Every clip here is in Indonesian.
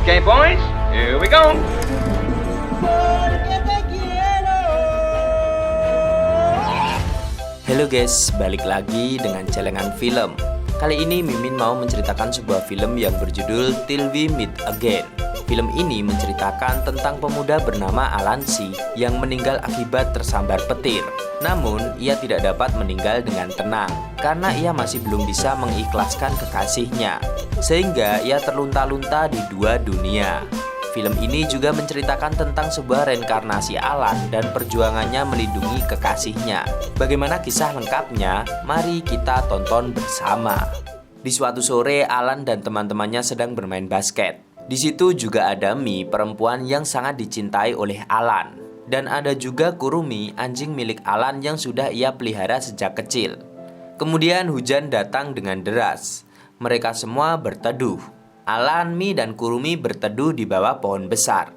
Okay, boys, here we go. Halo guys, balik lagi dengan celengan film. Kali ini Mimin mau menceritakan sebuah film yang berjudul Till We Meet Again. Film ini menceritakan tentang pemuda bernama Alan Sy yang meninggal akibat tersambar petir. Namun, ia tidak dapat meninggal dengan tenang karena ia masih belum bisa mengikhlaskan kekasihnya, sehingga ia terlunta-lunta di dua dunia. Film ini juga menceritakan tentang sebuah reinkarnasi Alan dan perjuangannya melindungi kekasihnya. Bagaimana kisah lengkapnya? Mari kita tonton bersama. Di suatu sore, Alan dan teman-temannya sedang bermain basket. Di situ juga ada Mi, perempuan yang sangat dicintai oleh Alan. Dan ada juga Kurumi, anjing milik Alan yang sudah ia pelihara sejak kecil. Kemudian hujan datang dengan deras. Mereka semua berteduh. Alan, Mi, dan Kurumi berteduh di bawah pohon besar.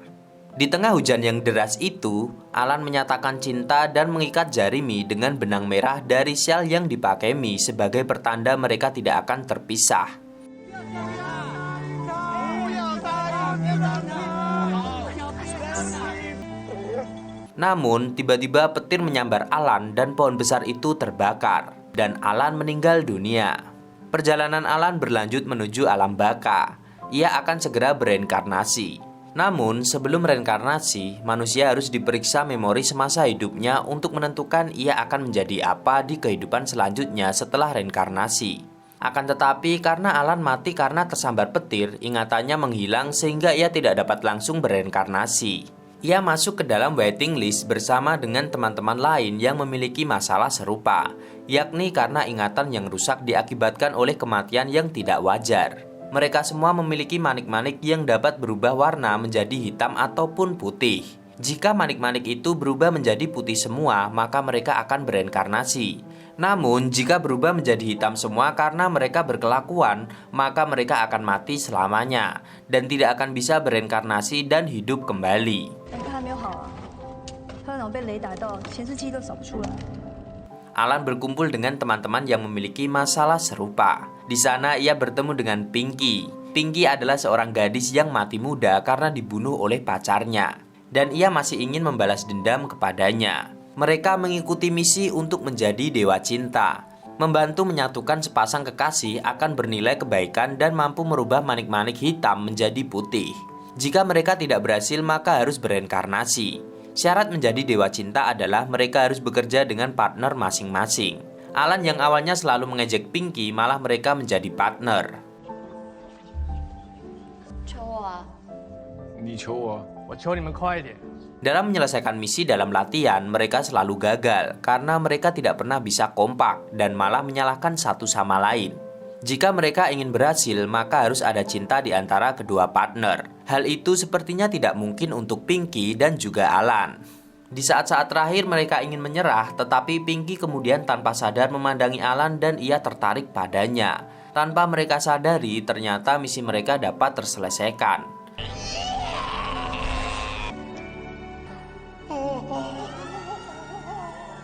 Di tengah hujan yang deras itu, Alan menyatakan cinta dan mengikat jari Mi dengan benang merah dari syal yang dipakai Mi sebagai pertanda mereka tidak akan terpisah. Namun, tiba-tiba petir menyambar Alan dan pohon besar itu terbakar, dan Alan meninggal dunia. Perjalanan Alan berlanjut menuju alam baka. Ia akan segera bereinkarnasi. Namun, sebelum reinkarnasi, manusia harus diperiksa memori semasa hidupnya untuk menentukan ia akan menjadi apa di kehidupan selanjutnya setelah reinkarnasi. Akan tetapi, karena Alan mati karena tersambar petir, ingatannya menghilang sehingga ia tidak dapat langsung bereinkarnasi. Ia masuk ke dalam waiting list bersama dengan teman-teman lain yang memiliki masalah serupa, yakni karena ingatan yang rusak diakibatkan oleh kematian yang tidak wajar. Mereka semua memiliki manik-manik yang dapat berubah warna menjadi hitam ataupun putih. Jika manik-manik itu berubah menjadi putih semua, maka mereka akan bereinkarnasi. Namun, jika berubah menjadi hitam semua karena mereka berkelakuan, maka mereka akan mati selamanya dan tidak akan bisa bereinkarnasi dan hidup kembali. Alan berkumpul dengan teman-teman yang memiliki masalah serupa. Di sana ia bertemu dengan Pinky. Pinky adalah seorang gadis yang mati muda karena dibunuh oleh pacarnya, dan ia masih ingin membalas dendam kepadanya. Mereka mengikuti misi untuk menjadi dewa cinta. Membantu menyatukan sepasang kekasih akan bernilai kebaikan dan mampu merubah manik-manik hitam menjadi putih. Jika mereka tidak berhasil, maka harus bereinkarnasi. Syarat menjadi dewa cinta adalah mereka harus bekerja dengan partner masing-masing. Alan yang awalnya selalu mengejek Pinky, malah mereka menjadi partner. Dalam menyelesaikan misi dalam latihan, mereka selalu gagal karena mereka tidak pernah bisa kompak dan malah menyalahkan satu sama lain. Jika mereka ingin berhasil, maka harus ada cinta di antara kedua partner. Hal itu sepertinya tidak mungkin untuk Pinky dan juga Alan. Di saat-saat terakhir mereka ingin menyerah, tetapi Pinky kemudian tanpa sadar memandangi Alan dan ia tertarik padanya. Tanpa mereka sadari, ternyata misi mereka dapat terselesaikan.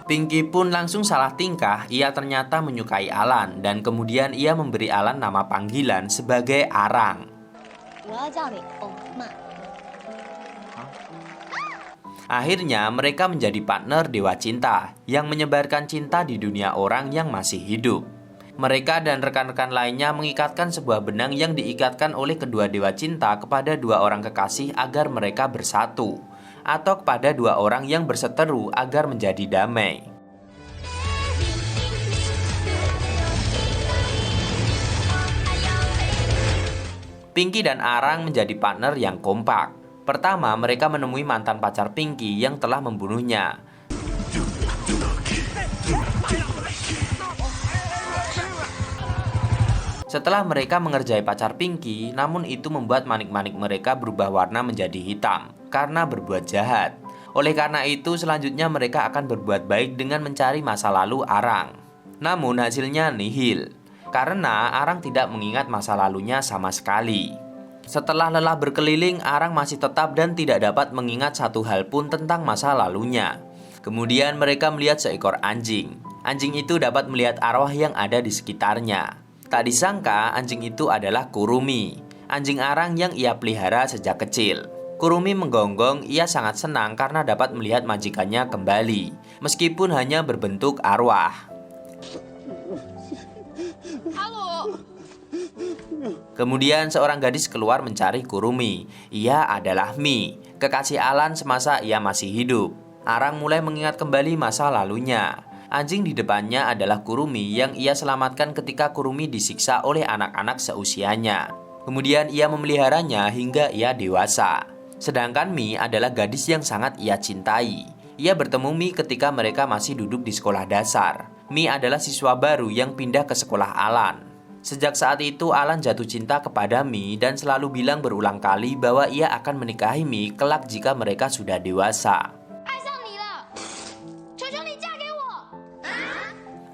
Pinky pun langsung salah tingkah, ia ternyata menyukai Alan dan kemudian ia memberi Alan nama panggilan sebagai Arang. Akhirnya mereka menjadi partner dewa cinta yang menyebarkan cinta di dunia orang yang masih hidup. Mereka dan rekan-rekan lainnya mengikatkan sebuah benang yang diikatkan oleh kedua dewa cinta kepada dua orang kekasih agar mereka bersatu, atau kepada dua orang yang berseteru agar menjadi damai. Pinky dan Arang menjadi partner yang kompak. Pertama, mereka menemui mantan pacar Pinky yang telah membunuhnya. Setelah mereka mengerjai pacar Pinky, namun itu membuat manik-manik mereka berubah warna menjadi hitam karena berbuat jahat. Oleh karena itu, selanjutnya mereka akan berbuat baik dengan mencari masa lalu Arang. Namun hasilnya nihil, karena Arang tidak mengingat masa lalunya sama sekali. Setelah lelah berkeliling, Arang masih tetap dan tidak dapat mengingat satu hal pun tentang masa lalunya. Kemudian mereka melihat seekor anjing. Anjing itu dapat melihat arwah yang ada di sekitarnya. Tak disangka anjing itu adalah Kurumi. anjing arang yang ia pelihara sejak kecil. Kurumi menggonggong, ia sangat senang karena dapat melihat majikannya kembali, meskipun hanya berbentuk arwah. Halo. Kemudian seorang gadis keluar mencari Kurumi. Ia adalah Mi, kekasih Alan semasa ia masih hidup. Arang mulai mengingat kembali masa lalunya. Anjing di depannya adalah Kurumi yang ia selamatkan ketika Kurumi disiksa oleh anak-anak seusianya. Kemudian ia memeliharanya hingga ia dewasa. Sedangkan Mi adalah gadis yang sangat ia cintai. Ia bertemu Mi ketika mereka masih duduk di sekolah dasar. Mi adalah siswa baru yang pindah ke sekolah Alan. Sejak saat itu Alan jatuh cinta kepada Mi dan selalu bilang berulang kali bahwa ia akan menikahi Mi kelak jika mereka sudah dewasa.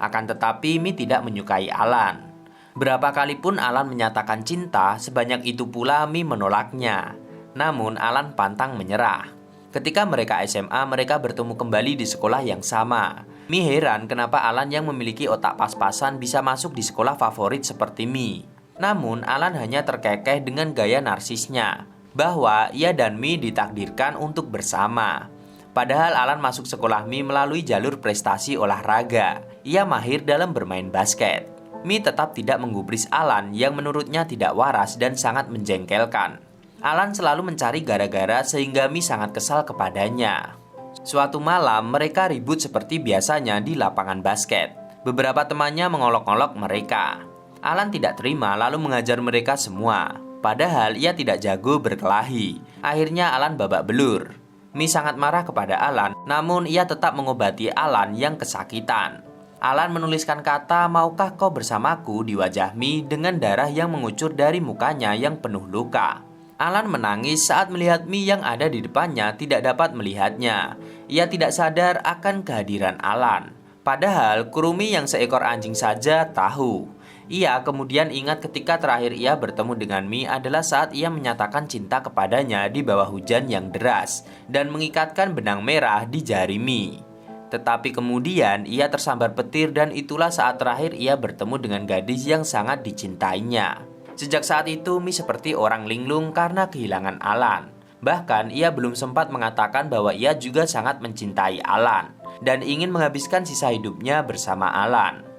Akan tetapi Mi tidak menyukai Alan. Berapa kali pun Alan menyatakan cinta, sebanyak itu pula Mi menolaknya. Namun Alan pantang menyerah. Ketika mereka SMA, mereka bertemu kembali di sekolah yang sama. Mi heran kenapa Alan yang memiliki otak pas-pasan bisa masuk di sekolah favorit seperti Mi. Namun Alan hanya terkekeh dengan gaya narsisnya, bahwa ia dan Mi ditakdirkan untuk bersama. Padahal Alan masuk sekolah Mi melalui jalur prestasi olahraga. Ia mahir dalam bermain basket. Mi tetap tidak menggubris Alan yang menurutnya tidak waras dan sangat menjengkelkan. Alan selalu mencari gara-gara sehingga Mi sangat kesal kepadanya. Suatu malam mereka ribut seperti biasanya di lapangan basket. Beberapa temannya mengolok-olok mereka. Alan tidak terima lalu mengajar mereka semua. Padahal ia tidak jago berkelahi. Akhirnya Alan babak belur. Mi sangat marah kepada Alan, namun ia tetap mengobati Alan yang kesakitan. Alan menuliskan kata "maukah kau bersamaku" di wajah Mi dengan darah yang mengucur dari mukanya yang penuh luka. Alan menangis saat melihat Mi yang ada di depannya tidak dapat melihatnya. Ia tidak sadar akan kehadiran Alan. Padahal Kurumi yang seekor anjing saja tahu. Ia kemudian ingat ketika terakhir ia bertemu dengan Mi adalah saat ia menyatakan cinta kepadanya di bawah hujan yang deras dan mengikatkan benang merah di jari Mi. Tetapi kemudian ia tersambar petir dan itulah saat terakhir ia bertemu dengan gadis yang sangat dicintainya. Sejak saat itu Mi seperti orang linglung karena kehilangan Alan. Bahkan ia belum sempat mengatakan bahwa ia juga sangat mencintai Alan dan ingin menghabiskan sisa hidupnya bersama Alan.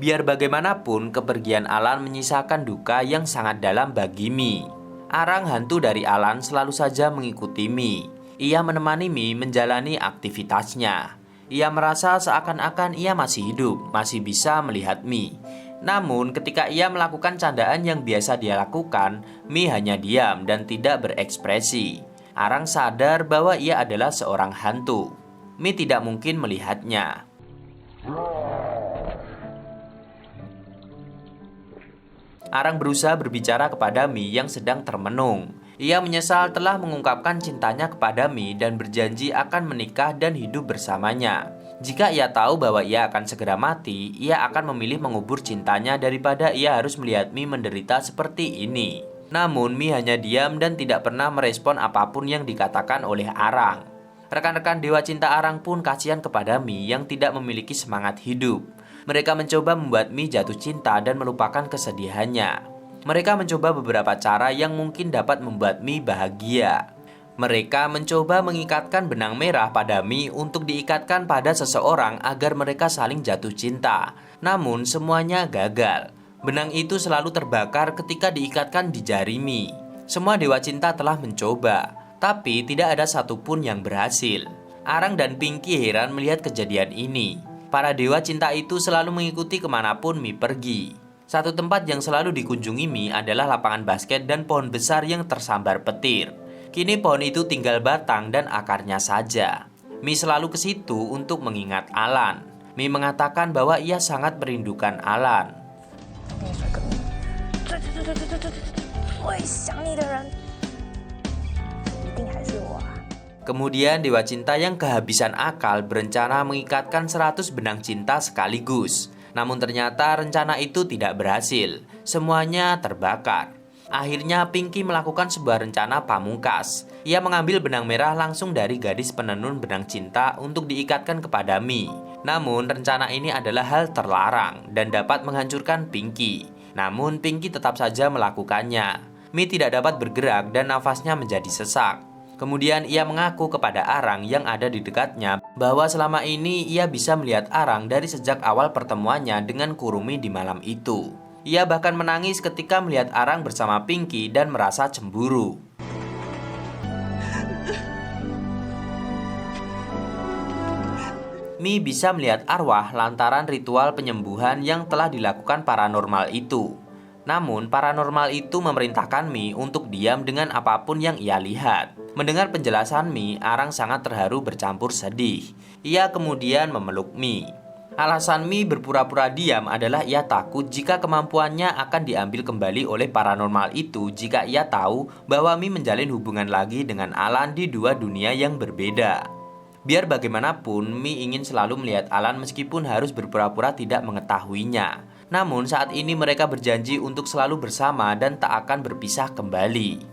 Biar bagaimanapun, kepergian Alan menyisakan duka yang sangat dalam bagi Mi. Arang hantu dari Alan selalu saja mengikuti Mi. Ia menemani Mi menjalani aktivitasnya. Ia merasa seakan-akan ia masih hidup, masih bisa melihat Mi. Namun ketika ia melakukan candaan yang biasa dia lakukan, Mi hanya diam dan tidak berekspresi. Arang sadar bahwa ia adalah seorang hantu. Mi tidak mungkin melihatnya. Arang berusaha berbicara kepada Mi yang sedang termenung. Ia menyesal telah mengungkapkan cintanya kepada Mi dan berjanji akan menikah dan hidup bersamanya. Jika ia tahu bahwa ia akan segera mati, ia akan memilih mengubur cintanya daripada ia harus melihat Mi menderita seperti ini. Namun Mi hanya diam dan tidak pernah merespon apapun yang dikatakan oleh Arang. Rekan-rekan Dewa Cinta Arang pun kasihan kepada Mi yang tidak memiliki semangat hidup. Mereka mencoba membuat Mi jatuh cinta dan melupakan kesedihannya. Mereka mencoba beberapa cara yang mungkin dapat membuat Mi bahagia. Mereka mencoba mengikatkan benang merah pada Mi untuk diikatkan pada seseorang agar mereka saling jatuh cinta. Namun semuanya gagal. Benang itu selalu terbakar ketika diikatkan di jari Mi. Semua dewa cinta telah mencoba, tapi tidak ada satupun yang berhasil. Arang dan Pinky heran melihat kejadian ini. Para dewa cinta itu selalu mengikuti kemanapun Mi pergi. Satu tempat yang selalu dikunjungi Mi adalah lapangan basket dan pohon besar yang tersambar petir. Kini pohon itu tinggal batang dan akarnya saja. Mi selalu ke situ untuk mengingat Alan. Mi mengatakan bahwa ia sangat merindukan Alan. Kemudian Dewa Cinta yang kehabisan akal berencana mengikatkan 100 benang cinta sekaligus. Namun ternyata rencana itu tidak berhasil. Semuanya terbakar. Akhirnya Pinky melakukan sebuah rencana pamungkas. Ia mengambil benang merah langsung dari gadis penenun benang cinta untuk diikatkan kepada Mi. Namun rencana ini adalah hal terlarang dan dapat menghancurkan Pinky. Namun Pinky tetap saja melakukannya. Mi tidak dapat bergerak dan nafasnya menjadi sesak. Kemudian ia mengaku kepada Arang yang ada di dekatnya bahwa selama ini ia bisa melihat Arang dari sejak awal pertemuannya dengan Kurumi di malam itu. Ia bahkan menangis ketika melihat Arang bersama Pinky dan merasa cemburu. Mi bisa melihat arwah lantaran ritual penyembuhan yang telah dilakukan paranormal itu. Namun, paranormal itu memerintahkan Mi untuk diam dengan apapun yang ia lihat. Mendengar penjelasan Mi, Arang sangat terharu bercampur sedih. Ia kemudian memeluk Mi. Alasan Mi berpura-pura diam adalah ia takut jika kemampuannya akan diambil kembali oleh paranormal itu jika ia tahu bahwa Mi menjalin hubungan lagi dengan Alan di dua dunia yang berbeda. Biar bagaimanapun, Mi ingin selalu melihat Alan meskipun harus berpura-pura tidak mengetahuinya. Namun saat ini mereka berjanji untuk selalu bersama dan tak akan berpisah kembali.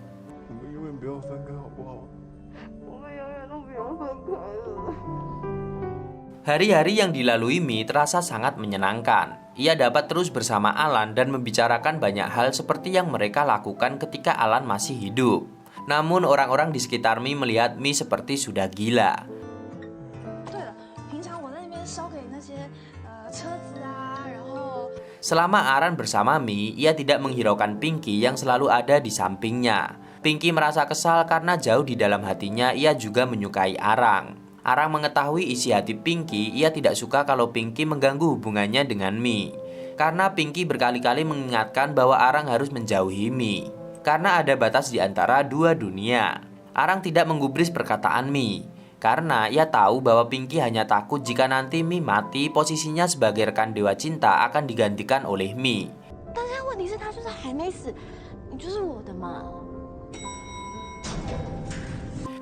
Hari-hari yang dilalui Mi terasa sangat menyenangkan. Ia dapat terus bersama Alan dan membicarakan banyak hal seperti yang mereka lakukan ketika Alan masih hidup. Namun orang-orang di sekitar Mi melihat Mi seperti sudah gila. Selama Aran bersama Mi, ia tidak menghiraukan Pinky yang selalu ada di sampingnya. Pinky merasa kesal karena jauh di dalam hatinya ia juga menyukai Arang. Arang mengetahui isi hati Pinky, ia tidak suka kalau Pinky mengganggu hubungannya dengan Mi. Karena Pinky berkali-kali mengingatkan bahwa Arang harus menjauhi Mi. Karena ada batas di antara dua dunia. Arang tidak menggubris perkataan Mi. Karena ia tahu bahwa Pinky hanya takut jika nanti Mi mati, posisinya sebagai rekan dewa cinta akan digantikan oleh Mi.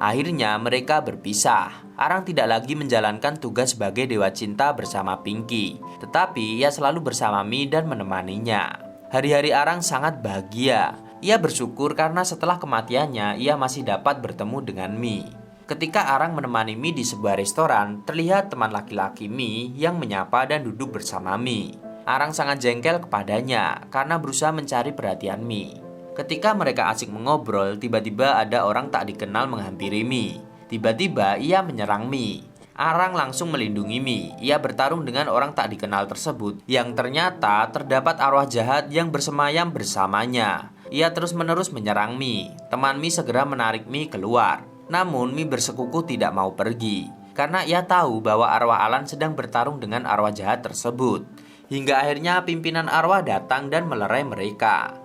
Akhirnya mereka berpisah. Arang tidak lagi menjalankan tugas sebagai dewa cinta bersama Pinky, tetapi ia selalu bersama Mi dan menemaninya. Hari-hari Arang sangat bahagia. Ia bersyukur karena setelah kematiannya ia masih dapat bertemu dengan Mi. Ketika Arang menemani Mi di sebuah restoran, terlihat teman laki-laki Mi yang menyapa dan duduk bersama Mi. Arang sangat jengkel kepadanya karena berusaha mencari perhatian Mi. Ketika mereka asik mengobrol, tiba-tiba ada orang tak dikenal menghampiri Mi. Tiba-tiba ia menyerang Mi. Arang langsung melindungi Mi. Ia bertarung dengan orang tak dikenal tersebut yang ternyata terdapat arwah jahat yang bersemayam bersamanya. Ia terus-menerus menyerang Mi. Teman Mi segera menarik Mi keluar. Namun Mi bersekukuh tidak mau pergi karena ia tahu bahwa arwah Alan sedang bertarung dengan arwah jahat tersebut. Hingga akhirnya pimpinan arwah datang dan melerai mereka.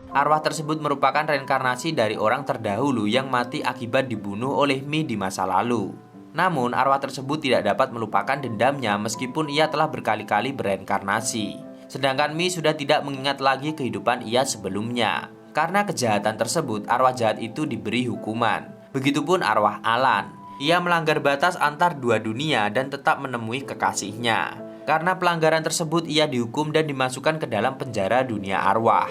Arwah tersebut merupakan reinkarnasi dari orang terdahulu yang mati akibat dibunuh oleh Mi di masa lalu. Namun arwah tersebut tidak dapat melupakan dendamnya meskipun ia telah berkali-kali bereinkarnasi. Sedangkan Mi sudah tidak mengingat lagi kehidupan ia sebelumnya. Karena kejahatan tersebut, arwah jahat itu diberi hukuman. Begitupun arwah Alan. Ia melanggar batas antar dua dunia dan tetap menemui kekasihnya. Karena pelanggaran tersebut, ia dihukum dan dimasukkan ke dalam penjara dunia arwah.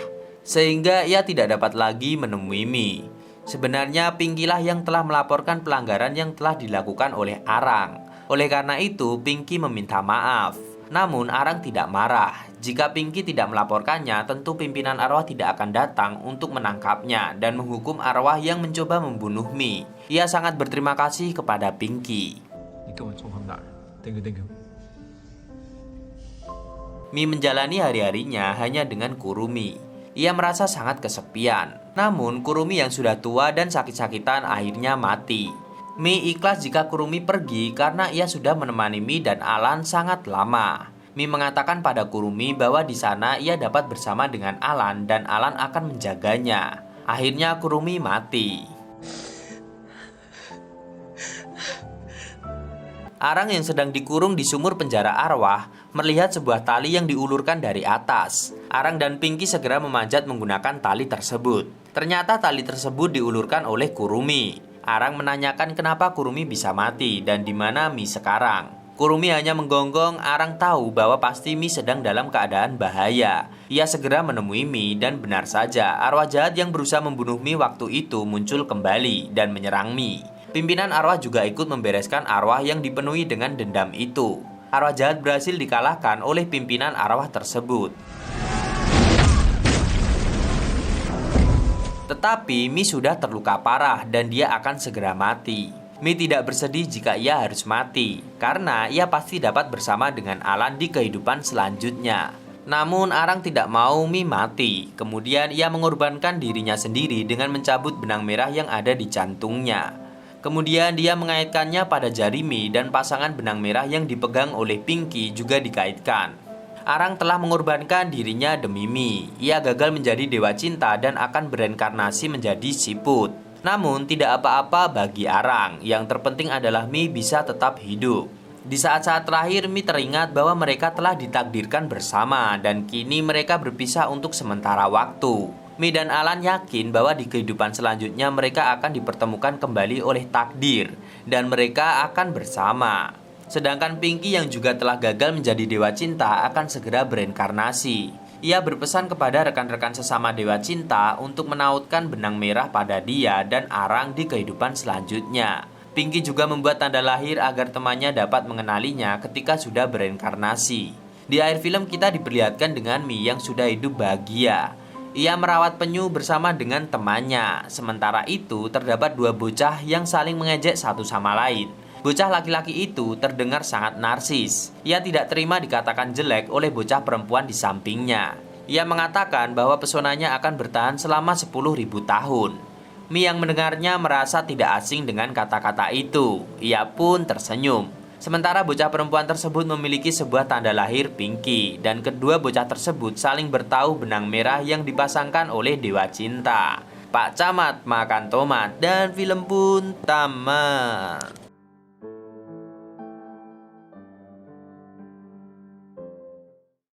Sehingga ia tidak dapat lagi menemui Mi. Sebenarnya Pinky lah yang telah melaporkan pelanggaran yang telah dilakukan oleh Arang. Oleh karena itu, Pinky meminta maaf. Namun Arang tidak marah. Jika Pinky tidak melaporkannya, tentu pimpinan arwah tidak akan datang untuk menangkapnya dan menghukum arwah yang mencoba membunuh Mi. Ia sangat berterima kasih kepada Pinky. Mi menjalani hari-harinya hanya dengan Kurumi. Ia merasa sangat kesepian. Namun Kurumi yang sudah tua dan sakit-sakitan akhirnya mati. Mi ikhlas jika Kurumi pergi karena ia sudah menemani Mi dan Alan sangat lama. Mi mengatakan pada Kurumi bahwa di sana ia dapat bersama dengan Alan dan Alan akan menjaganya. Akhirnya Kurumi mati. Arang yang sedang dikurung di sumur penjara arwah melihat sebuah tali yang diulurkan dari atas. Arang dan Pinky segera memanjat menggunakan tali tersebut. Ternyata tali tersebut diulurkan oleh Kurumi. Arang menanyakan kenapa Kurumi bisa mati dan di mana Mi sekarang. Kurumi hanya menggonggong. Arang tahu bahwa pasti Mi sedang dalam keadaan bahaya. Ia segera menemui Mi dan benar saja arwah jahat yang berusaha membunuh Mi waktu itu muncul kembali dan menyerang Mi. Pimpinan arwah juga ikut membereskan arwah yang dipenuhi dengan dendam itu. Arwah jahat berhasil dikalahkan oleh pimpinan arwah tersebut. Tetapi Mi sudah terluka parah dan dia akan segera mati. Mi tidak bersedih jika ia harus mati, karena ia pasti dapat bersama dengan Alan di kehidupan selanjutnya. Namun Arang tidak mau Mi mati. Kemudian ia mengorbankan dirinya sendiri dengan mencabut benang merah yang ada di jantungnya. Kemudian dia mengaitkannya pada jari Mi dan pasangan benang merah yang dipegang oleh Pinky juga dikaitkan. Arang telah mengorbankan dirinya demi Mi. Ia gagal menjadi dewa cinta dan akan bereinkarnasi menjadi siput. Namun tidak apa-apa bagi Arang. Yang terpenting adalah Mi bisa tetap hidup. Di saat-saat terakhir Mi teringat bahwa mereka telah ditakdirkan bersama dan kini mereka berpisah untuk sementara waktu. Mi dan Alan yakin bahwa di kehidupan selanjutnya mereka akan dipertemukan kembali oleh takdir dan mereka akan bersama. Sedangkan Pinky yang juga telah gagal menjadi dewa cinta akan segera bereinkarnasi. Ia berpesan kepada rekan-rekan sesama dewa cinta untuk menautkan benang merah pada dia dan Arang di kehidupan selanjutnya. Pinky juga membuat tanda lahir agar temannya dapat mengenalinya ketika sudah bereinkarnasi. Di akhir film kita diperlihatkan dengan Mi yang sudah hidup bahagia. Ia merawat penyu bersama dengan temannya. Sementara itu terdapat dua bocah yang saling mengejek satu sama lain. Bocah laki-laki itu terdengar sangat narsis. Ia tidak terima dikatakan jelek oleh bocah perempuan di sampingnya. Ia mengatakan bahwa pesonanya akan bertahan selama 10.000 tahun. Mi yang mendengarnya merasa tidak asing dengan kata-kata itu. Ia pun tersenyum. Sementara bocah perempuan tersebut memiliki sebuah tanda lahir Pinky. Dan kedua bocah tersebut saling bertahu benang merah yang dipasangkan oleh dewa cinta. Pak Camat makan tomat dan film pun tamat.